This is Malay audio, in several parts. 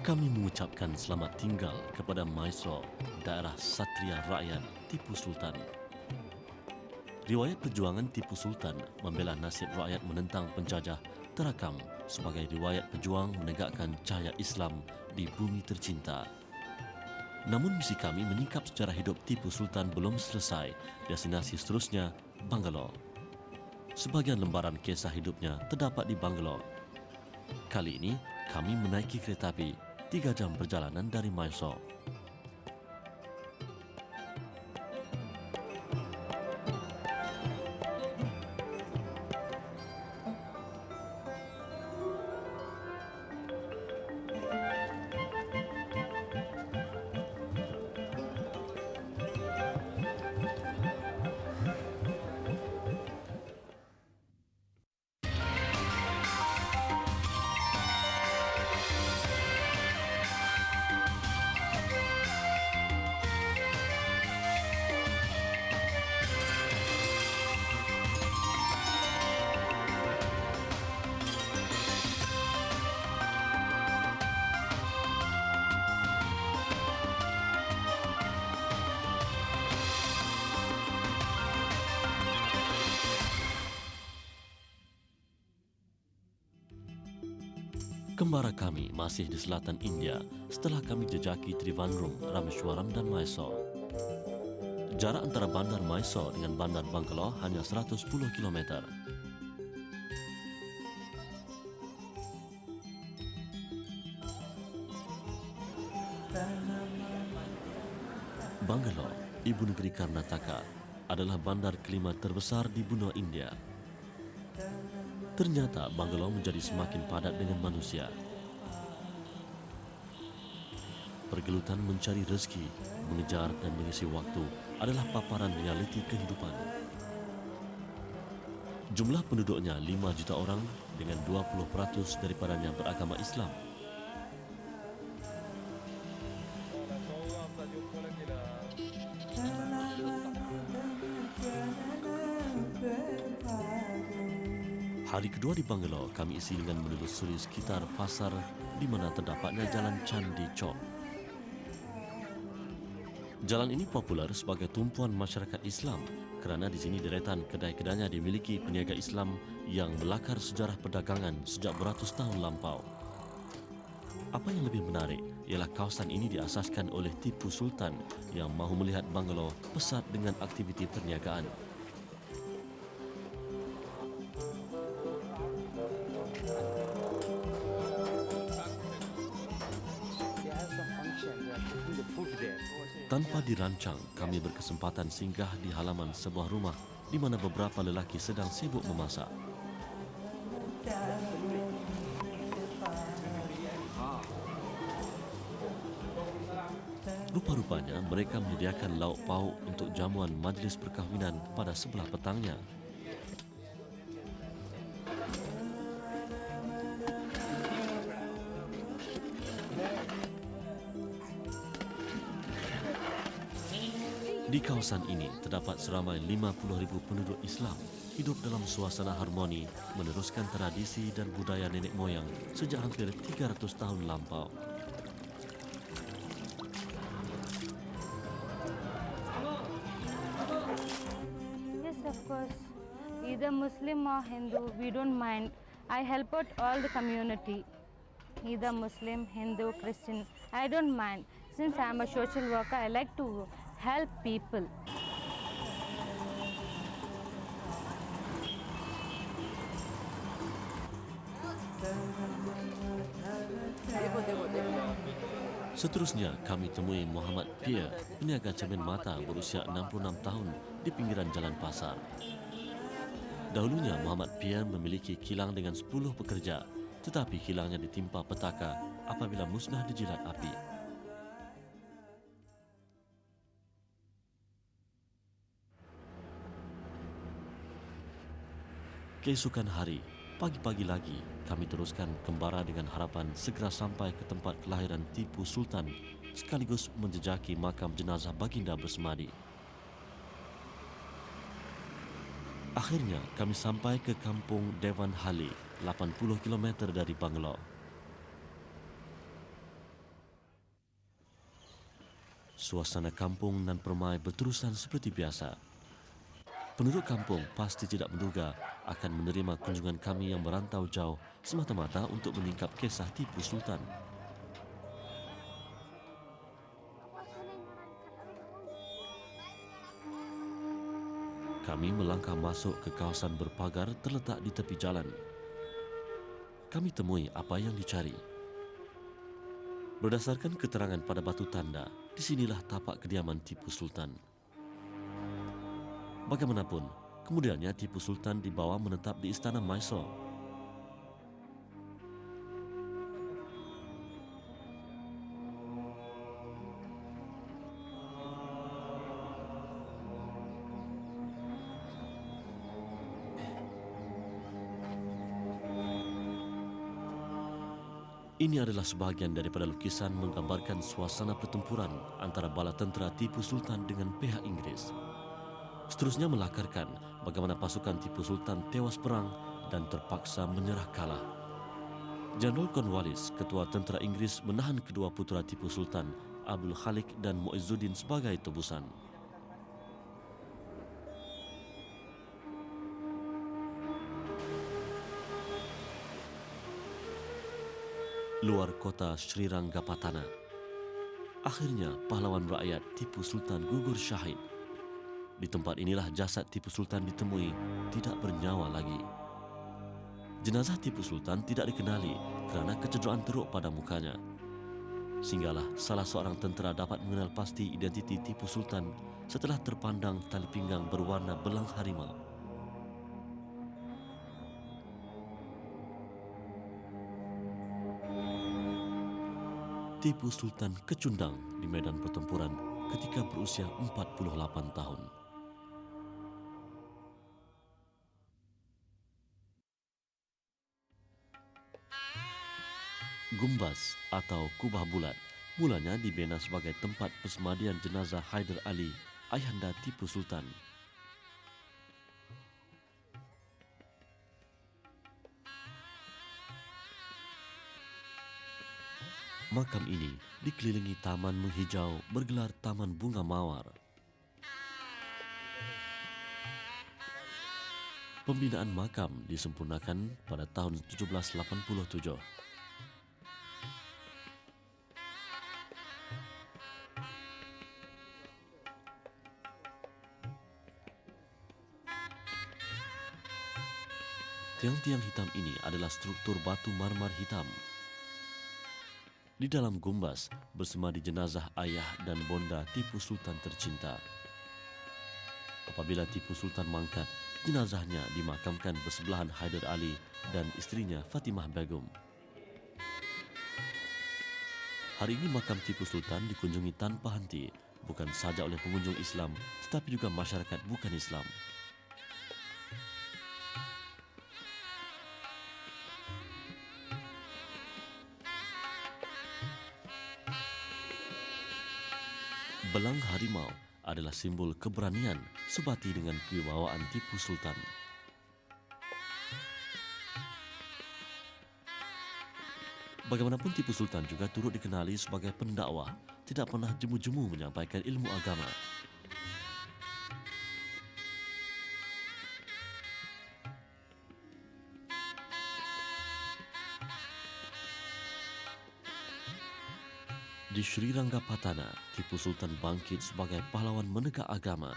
Kami mengucapkan selamat tinggal kepada Mysore, daerah Satria Rakyat Tipu Sultan. Riwayat perjuangan Tipu Sultan membela nasib rakyat menentang penjajah terakam sebagai riwayat pejuang menegakkan cahaya Islam di bumi tercinta. Namun misi kami menyingkap sejarah hidup Tipu Sultan belum selesai. Destinasi seterusnya, Bangalore. Sebagian lembaran kisah hidupnya terdapat di Bangalore. Kali ini, kami menaiki kereta api 3 jam perjalanan dari Mysore. Kembara kami masih di selatan India setelah kami jejaki Trivandrum, Rameswaram dan Mysore. Jarak antara bandar Mysore dengan bandar Bangalore hanya 110 km. Bangalore, ibu negeri Karnataka, adalah bandar kelima terbesar di benua India. Ternyata Bangalore menjadi semakin padat dengan manusia. Pergelutan mencari rezeki, mengejar dan mengisi waktu adalah paparan realiti kehidupan. Jumlah penduduknya 5 juta orang dengan 20% daripadanya beragama Islam. Hari kedua di Bangalore, kami isi dengan menelusuri sekitar pasar di mana terdapatnya Jalan Candi Chowk. Jalan ini popular sebagai tumpuan masyarakat Islam kerana di sini deretan kedai-kedainya dimiliki peniaga Islam yang melakar sejarah perdagangan sejak beratus tahun lampau. Apa yang lebih menarik ialah kawasan ini diasaskan oleh Tipu Sultan yang mahu melihat Bangalore pesat dengan aktiviti perniagaan. Tanpa dirancang, kami berkesempatan singgah di halaman sebuah rumah di mana beberapa lelaki sedang sibuk memasak. Rupa-rupanya mereka menyediakan lauk pauk untuk jamuan majlis perkahwinan pada sebelah petangnya. Di kawasan ini terdapat seramai 50,000 penduduk Islam hidup dalam suasana harmoni meneruskan tradisi dan budaya nenek moyang sejak hampir 300 tahun lampau. Yes, of course. Either Muslim or Hindu, we don't mind. I help out all the community. Either Muslim, Hindu, Christian, I don't mind. Since I am a social worker, I like to help people. Seterusnya, kami temui Muhammad Pia, peniaga cermin mata berusia 66 tahun di pinggiran jalan pasar. Dahulunya, Muhammad Pia memiliki kilang dengan 10 pekerja, tetapi kilangnya ditimpa petaka apabila musnah dijilat api. Keesokan hari, pagi-pagi lagi, kami teruskan kembara dengan harapan segera sampai ke tempat kelahiran Tipu Sultan sekaligus menjejaki makam jenazah baginda bersemadi. Akhirnya kami sampai ke kampung Devanhalli, 80 km dari Bangalore. Suasana kampung Nan Permai berterusan seperti biasa. Penduduk kampung pasti tidak menduga akan menerima kunjungan kami yang merantau jauh semata-mata untuk menyingkap kisah Tipu Sultan. Kami melangkah masuk ke kawasan berpagar terletak di tepi jalan. Kami temui apa yang dicari. Berdasarkan keterangan pada batu tanda, disinilah tapak kediaman Tipu Sultan. Bagaimanapun, kemudiannya Tipu Sultan dibawa menetap di Istana Mysore. Ini adalah sebahagian daripada lukisan menggambarkan suasana pertempuran antara bala tentera Tipu Sultan dengan pihak Inggeris. Seterusnya melakarkan bagaimana pasukan Tipu Sultan tewas perang dan terpaksa menyerah kalah. Jeneral Cornwallis, ketua tentera Inggeris, menahan kedua putera Tipu Sultan, Abdul Khalik dan Muizzuddin sebagai tebusan. Luar kota Srirangapatana. Akhirnya pahlawan rakyat Tipu Sultan gugur syahid. Di tempat inilah jasad Tipu Sultan ditemui tidak bernyawa lagi. Jenazah Tipu Sultan tidak dikenali kerana kecederaan teruk pada mukanya. Sehinggalah salah seorang tentera dapat mengenal pasti identiti Tipu Sultan setelah terpandang tali pinggang berwarna belang harimau. Tipu Sultan kecundang di medan pertempuran ketika berusia 48 tahun. Gumbaz atau kubah bulat mulanya dibina sebagai tempat persemadian jenazah Haider Ali, ayahanda Tipu Sultan. Makam ini dikelilingi taman menghijau bergelar Taman Bunga Mawar. Pembinaan makam disempurnakan pada tahun 1787. Tiang-tiang hitam ini adalah struktur batu marmer hitam. Di dalam gumbaz bersemadi jenazah ayah dan bonda Tipu Sultan tercinta. Apabila Tipu Sultan mangkat, jenazahnya dimakamkan bersebelahan Haider Ali dan isterinya Fatimah Begum. Hari ini makam Tipu Sultan dikunjungi tanpa henti, bukan saja oleh pengunjung Islam, tetapi juga masyarakat bukan Islam. Belang harimau adalah simbol keberanian sebati dengan kewibawaan Tipu Sultan. Bagaimanapun Tipu Sultan juga turut dikenali sebagai pendakwah, tidak pernah jemu-jemu menyampaikan ilmu agama. Di Srirangapatana, Tipu Sultan bangkit sebagai pahlawan menegak agama.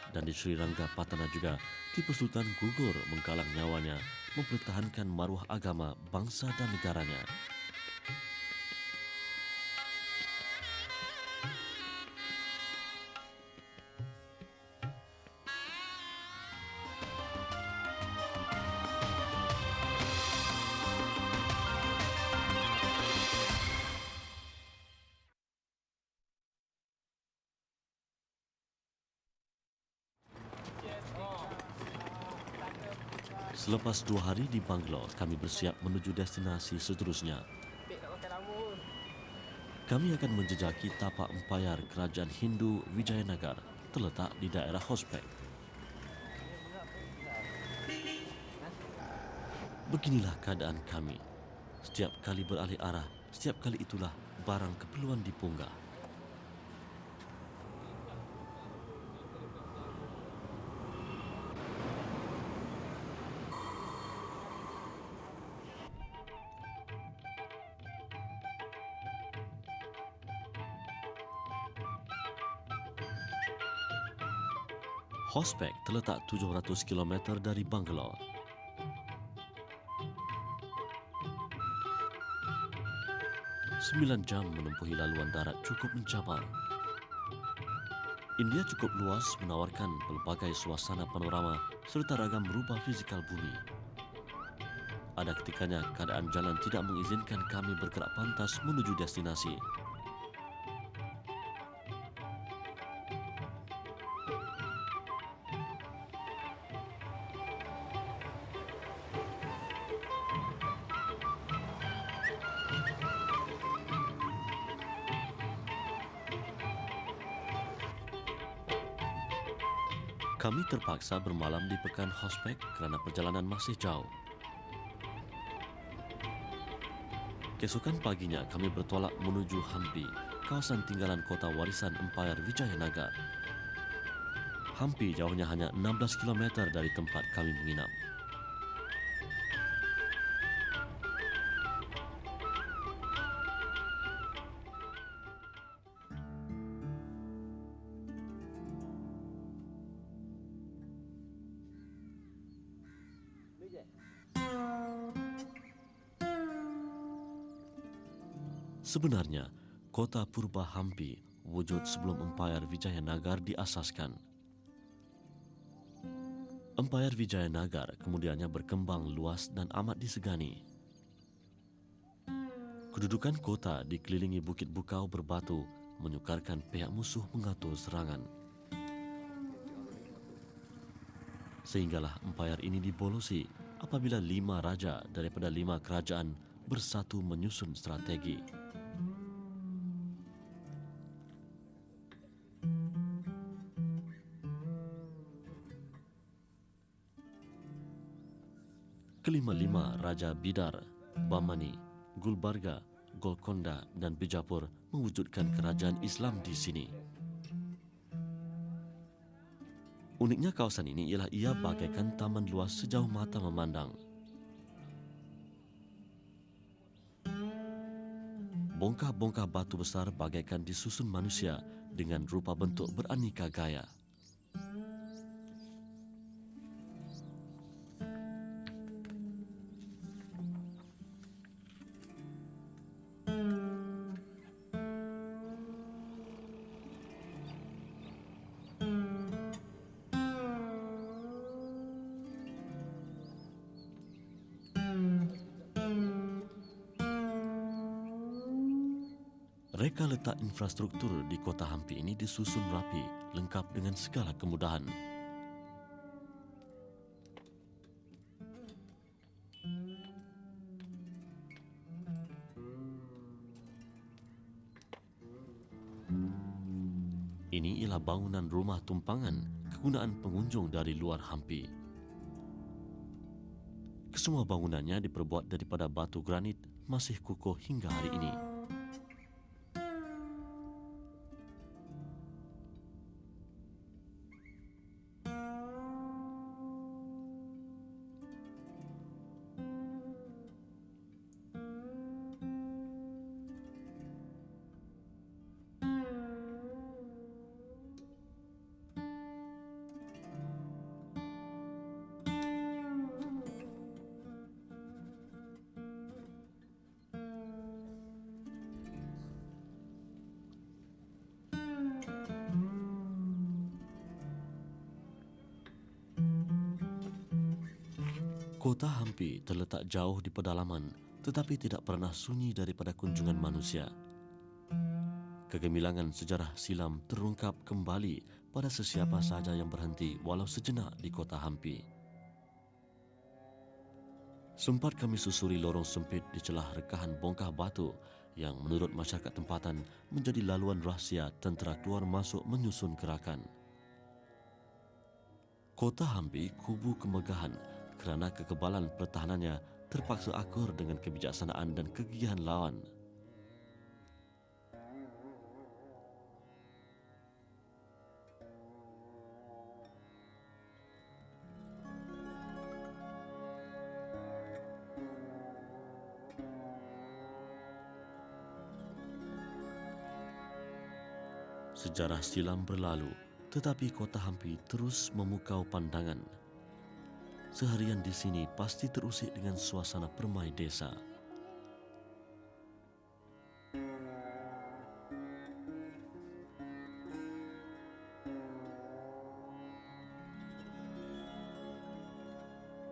Dan di Srirangapatana juga, Tipu Sultan gugur menggalang nyawanya mempertahankan maruah agama bangsa dan negaranya. Selepas 2 hari di Bangalore, kami bersiap menuju destinasi seterusnya. Kami akan menjejaki tapak empayar kerajaan Hindu Wijayanagar terletak di daerah Hospek. Beginilah keadaan kami. Setiap kali beralih arah, setiap kali itulah barang keperluan dipunggah. Hospek terletak 700 km dari Bangalore. Sembilan jam menempuhi laluan darat cukup mencabar. India cukup luas menawarkan pelbagai suasana panorama serta ragam rubah fizikal bumi. Ada ketikanya keadaan jalan tidak mengizinkan kami bergerak pantas menuju destinasi. Kami terpaksa bermalam di pekan Hospek kerana perjalanan masih jauh. Keesokan paginya kami bertolak menuju Hampi, kawasan tinggalan kota warisan Empayar Vijayanagar. Hampi jauhnya hanya 16 km dari tempat kami menginap. Sebenarnya, kota purba Hampi wujud sebelum Empayar Vijayanagar diasaskan. Empayar Vijayanagar kemudiannya berkembang luas dan amat disegani. Kedudukan kota dikelilingi bukit bukau berbatu menyukarkan pihak musuh mengatur serangan. Sehinggalah empayar ini dibolosi apabila 5 raja daripada 5 kerajaan bersatu menyusun strategi. Kelima-lima Raja Bidar, Bamani, Gulbarga, Golconda dan Bijapur mewujudkan kerajaan Islam di sini. Uniknya kawasan ini ialah ia bagaikan taman luas sejauh mata memandang. Bongkah-bongkah batu besar bagaikan disusun manusia dengan rupa bentuk beraneka gaya. Reka letak infrastruktur di kota Hampi ini disusun rapi, lengkap dengan segala kemudahan. Ini ialah bangunan rumah tumpangan kegunaan pengunjung dari luar Hampi. Kesemua bangunannya diperbuat daripada batu granit masih kukuh hingga hari ini. Kota Hampi terletak jauh di pedalaman tetapi tidak pernah sunyi daripada kunjungan manusia. Kegemilangan sejarah silam terungkap kembali pada sesiapa sahaja yang berhenti walau sejenak di kota Hampi. Sempat kami susuri lorong sempit di celah rekahan bongkah batu yang menurut masyarakat tempatan menjadi laluan rahsia tentera keluar masuk menyusun gerakan. Kota Hampi kubu kemegahan kerana kekebalan pertahanannya terpaksa akur dengan kebijaksanaan dan kegigihan lawan. Sejarah silam berlalu Tetapi kota Hampi terus memukau pandangan. Seharian di sini pasti terusik dengan suasana permai desa.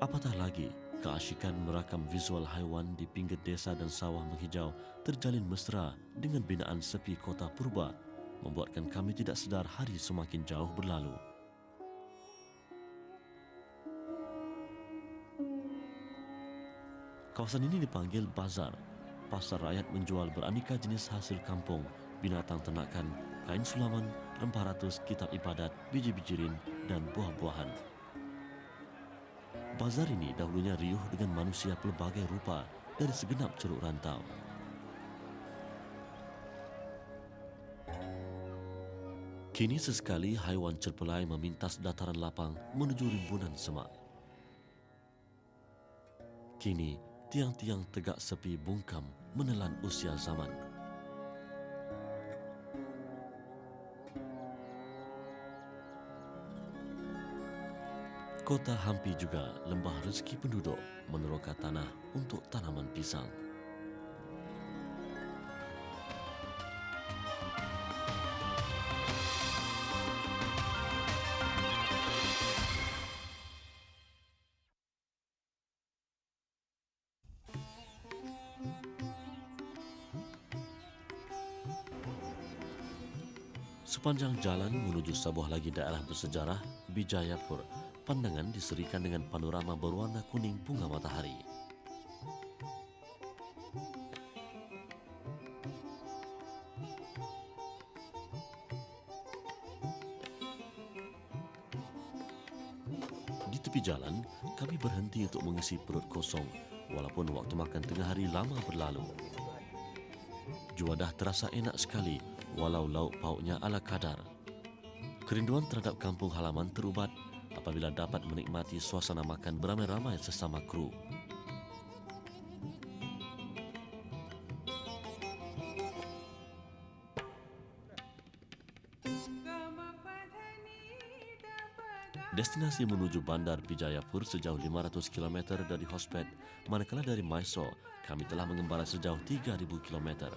Apatah lagi, keasyikan merakam visual haiwan di pinggir desa dan sawah menghijau terjalin mesra dengan binaan sepi kota purba, membuatkan kami tidak sedar hari semakin jauh berlalu. Kawasan ini dipanggil Bazar. Pasar rakyat menjual beraneka jenis hasil kampung, binatang ternakan, kain sulaman, rempah ratus, kitab ibadat, biji-bijirin dan buah-buahan. Bazar ini dahulunya riuh dengan manusia pelbagai rupa dari segenap ceruk rantau. Kini sesekali haiwan cerpelai memintas dataran lapang menuju rimbunan semak. Kini tiang-tiang tegak sepi bungkam menelan usia zaman. Kota Hampi juga lembah rezeki penduduk meneroka tanah untuk tanaman pisang. Sepanjang jalan menuju sebuah lagi daerah bersejarah, Bijayapur, pandangan diserikan dengan panorama berwarna kuning bunga matahari. Di tepi jalan, kami berhenti untuk mengisi perut kosong, walaupun waktu makan tengah hari lama berlalu. Juadah terasa enak sekali, walau lauk pauknya ala kadar. Kerinduan terhadap kampung halaman terubat apabila dapat menikmati suasana makan beramai-ramai sesama kru. Destinasi menuju Bandar Bijayapur sejauh 500 km dari Hospet, manakala dari Mysore kami telah mengembara sejauh 3,000 km.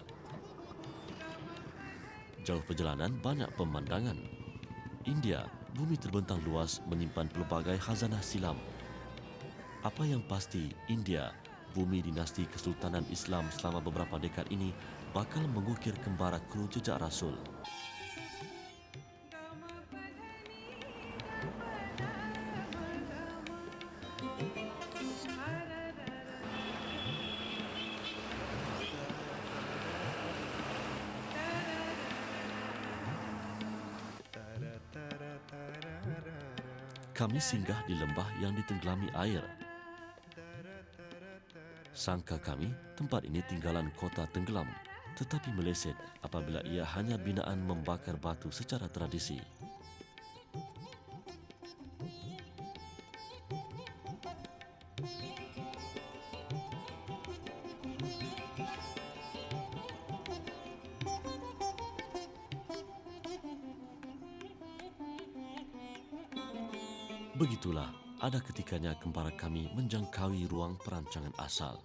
Jauh perjalanan banyak pemandangan. India, bumi terbentang luas menyimpan pelbagai khazanah silam. Apa yang pasti, India, bumi dinasti Kesultanan Islam selama beberapa dekad ini bakal mengukir kembara kru jejak Rasul. Kami singgah di lembah yang ditenggelami air. Sangka kami tempat ini tinggalan kota tenggelam, tetapi meleset apabila ia hanya binaan membakar batu secara tradisi. Begitulah, ada ketikanya kembara kami menjangkaui ruang perancangan asal.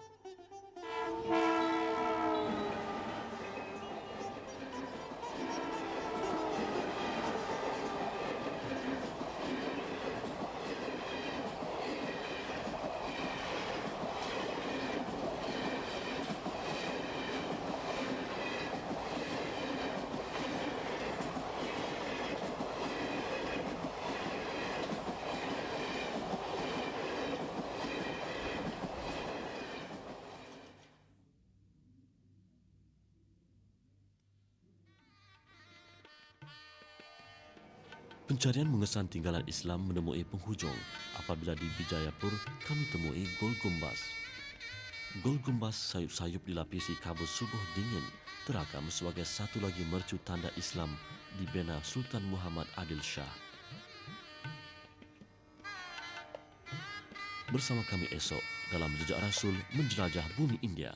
Pencarian mengesan tinggalan Islam menemui penghujung apabila di Bijayapur kami temui Gol Gumbaz. Gol Gumbaz sayup-sayup dilapisi kabut subuh dingin terakam sebagai satu lagi mercu tanda Islam dibina Sultan Muhammad Adil Shah. Bersama kami esok dalam Jejak Rasul menjelajah bumi India.